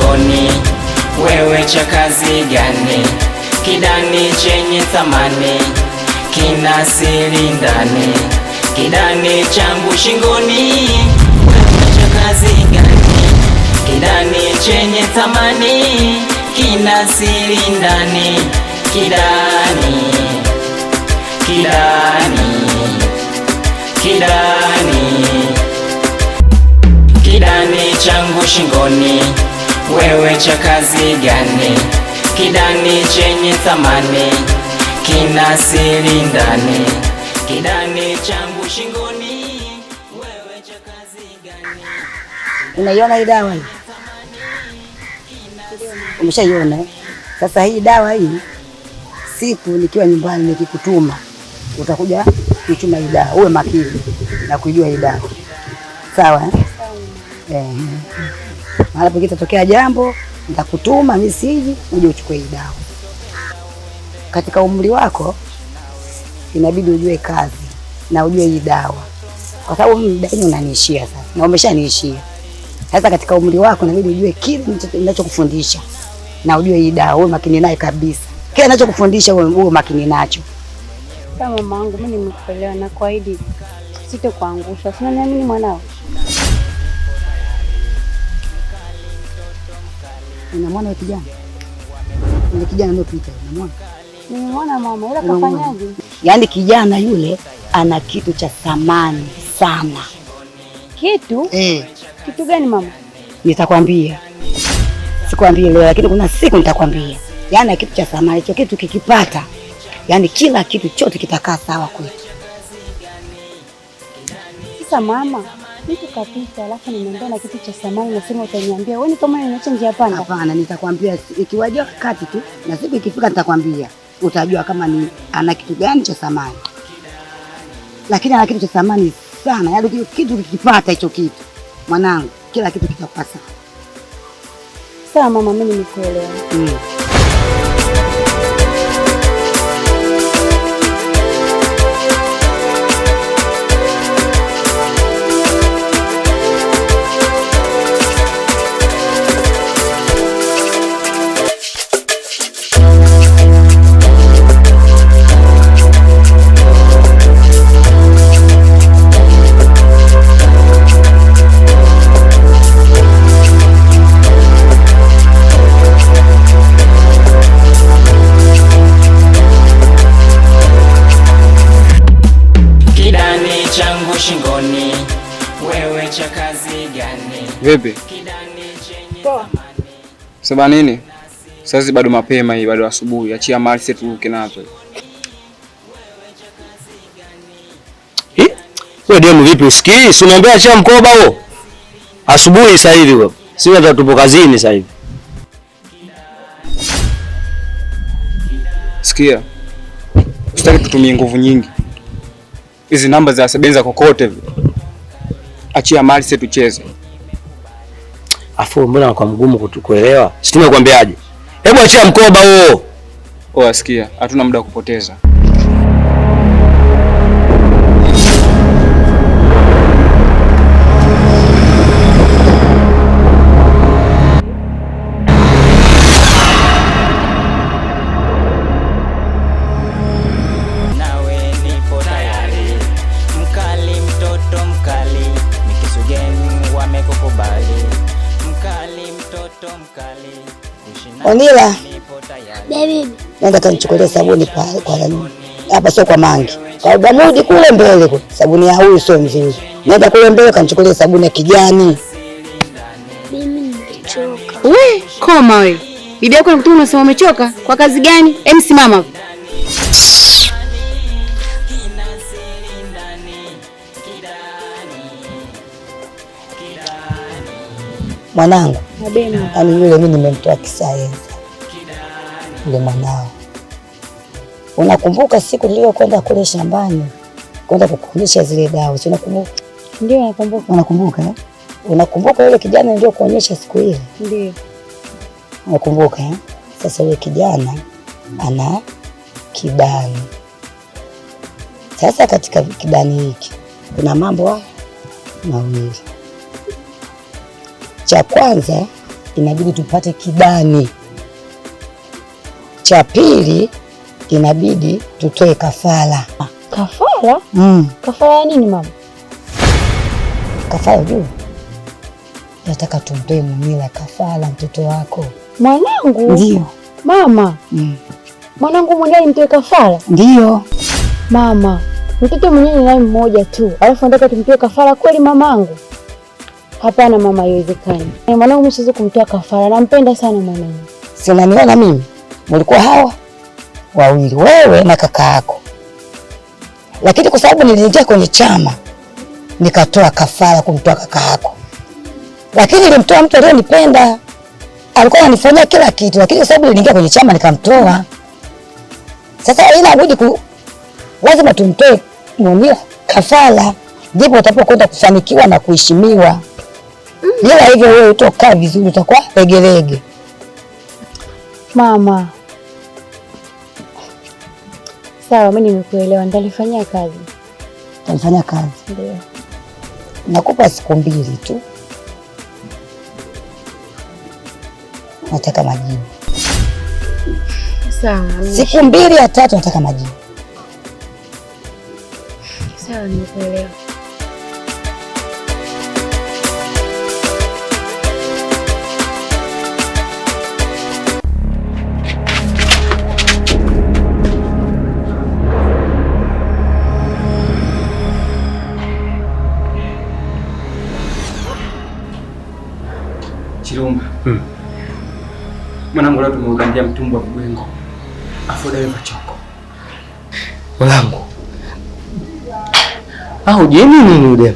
shingoni, wewe cha kazi gani? Kidani chenye thamani, kina siri ndani. Kidani changu shingoni, wewe cha kazi gani? Kidani chenye thamani, kina siri ndani. Kidani, kidani, kidani, kidani changu shingoni, wewe cha kazi gani? Kidani chenye thamani, kina siri ndani. Kidani changu shingoni, wewe cha kazi gani? Unaiona hii dawa hii? Umeshaiona? Sasa hii dawa hii, siku nikiwa nyumbani nikikutuma, utakuja kuchuma hii dawa. Uwe makini na kujua hii dawa. Sawa eh? Mara pakitokea jambo, nitakutuma mimi siji, uje uchukue hii dawa. Katika umri wako inabidi ujue kazi na ujue hii dawa. Kwa sababu mimi unaniishia sasa. Na umeshaniishia. Sasa katika umri wako inabidi ujue kile ninachokufundisha. Na ujue hii dawa, uwe makini naye kabisa. Kile ninachokufundisha uwe makini nacho. Kama mama wangu mimi nimekuelewa na kuahidi sitakuangusha. Sina niamini mwanao. Unamwona kijana? Yule kijana ndio Peter, unamwona? Nimemwona mama, ila kafanyaje? Yaani kijana yule ana kitu cha thamani sana. Kitu? Kitu gani mama? Nitakwambia. Sikwambie leo lakini kuna siku nitakwambia. Yaani kitu cha thamani, hicho kitu kikipata, yaani kila kitu chote kitakaa sawa kwetu. Sasa mama, mtu kapita alafu nimeambia na kitu cha thamani, nasema utaniambia. Wewe ni kama unaacha njia panda? Hapana, nitakwambia ikiwaje wakati tu, na siku ikifika nitakwambia. Utajua kama ni ana kitu gani cha thamani. Lakini ana kitu cha thamani sana. Yaani kitu kikipata hicho kitu, mwanangu, kila kitu kitakuwa sawa. Sawa mama, mimi nimekuelewa. Shingoni, wewe cha kazi gani? Vipi? Poa. Sasa nini? Sasa bado mapema hii, bado asubuhi. Achia mali zetu turuke nazo. Wewe demu vipi usikii? Si unaambia achia mkoba huo. Asubuhi sasa hivi wewe. Si wewe tupo kazini sasa hivi. Sikia. Usitaki tutumie nguvu nyingi. Hizi namba za sebenza kokote. Achia mali zetu tucheze. Afu mbona kwa mgumu kuelewa? Si tumekwambiaje? Hebu achia mkoba huo. Sikia, hatuna muda wa kupoteza. Onila. Baby. Nenda kanichukulie sabuni kwa nani? Hapa sio kwa Mangi. Kwa Gamudi kule mbele kule. Sabuni ya huyu sio nzuri. Nenda kule mbele kanichukulie sabuni ya kijani. Mimi nimechoka. Wewe, koma wewe. Bibi yako anakutuma unasema umechoka? Kwa kazi gani? Hem, simama. Mwanangu. Abena. Yaani yule mimi nimemtoa kisayenza. Yule mwanao. Unakumbuka siku niliyokwenda kule shambani kwenda kukuonyesha zile dawa? Si unakumbuka? Ndio nakumbuka. Unakumbuka eh? Unakumbuka yule kijana ndio kuonyesha siku ile? Ndio. Unakumbuka eh? Sasa yule kijana ana kidani. Sasa katika kidani hiki kuna mambo mawili. Cha kwanza inabidi tupate kidani. Cha pili inabidi tutoe kafara. Kafara? Kafara ya nini mama? Kafara juu. Nataka tumtoe Munira kafara mtoto wako. Mwanangu? Ndio. Mama. Mwanangu mwenyewe nimtoe kafara? Ndio. Mama, mtoto mwenyewe ni mmoja tu. Alafu nataka tumtoe kafara kweli mamangu? Hapana mama, haiwezekani. Mwanangu mimi siwezi kumtoa kafara. Nampenda sana mwanangu. Si unaniona mimi? Mlikuwa hawa wawili, wewe na kaka yako. Lakini kwa sababu niliingia kwenye chama nikatoa kafara kumtoa kaka yako. Lakini nilimtoa mtu aliyonipenda. Alikuwa ananifanyia kila kitu, lakini kwa sababu niliingia kwenye chama nikamtoa. Sasa ila budi lazima tumtoe Munira kafara, ndipo utapokwenda kufanikiwa na kuheshimiwa. Bila hivyo wewe utakaa vizuri, utakuwa legelege. Mama. Sawa, mimi nimekuelewa, nitalifanyia kazi. Nitalifanyia kazi. Ndio. Nakupa siku 2 tu. Nataka majibu. Sawa. Siku 2 ya 3 nataka majibu. Sawa, nimekuelewa. Chirumba. Mwanangu leo tumeudandia mtumbo wa Bwengo. Afu dereva choko. Mwanangu. Je, nini yule?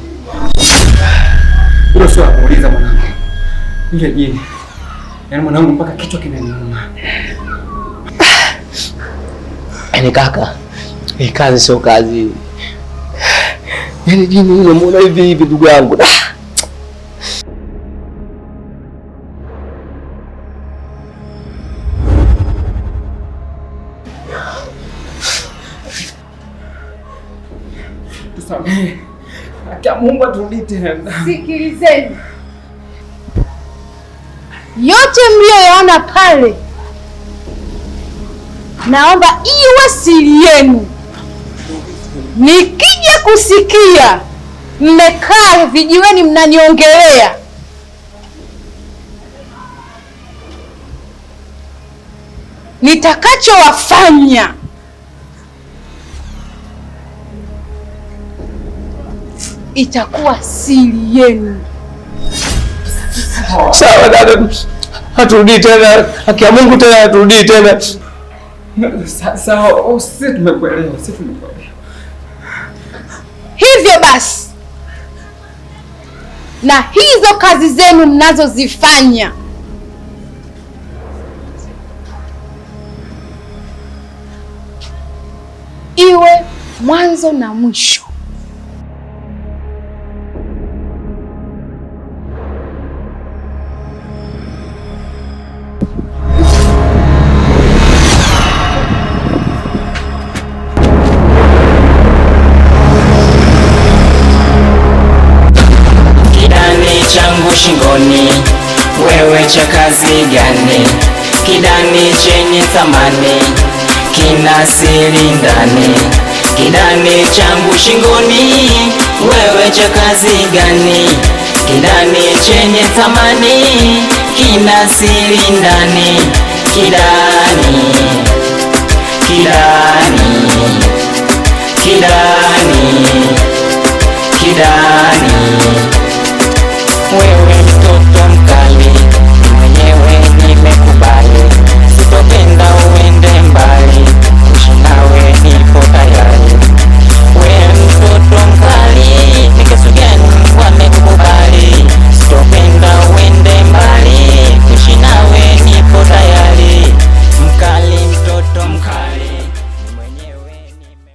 Hilo sio kuuliza mwanangu. Ile jini. Yaani mwanangu mpaka kichwa kinaniuma. Yaani kaka, hii kazi sio kazi. Yaani jini hilo mbona hivi ndugu yangu? Tusamehe. Akia Mungu aturudi tena. Sikilizeni. Yote mlioyaona pale, naomba iwe siri yenu. Nikija kusikia mmekaa vijiweni mnaniongelea, nitakachowafanya itakuwa siri yenu. Sawa dada, haturudi tena. Haki ya Mungu tena haturudi tena. Sawa, sisi tumekuelewa, Hivyo basi, na hizo kazi zenu mnazozifanya iwe mwanzo na mwisho. Changu shingoni, wewe cha kazi gani? Kidani chenye thamani, kina siri ndani. Kidani changu shingoni, wewe cha kazi gani? Kidani chenye thamani, kina siri ndani. Kidani, kidani, kidani, kidani. Wewe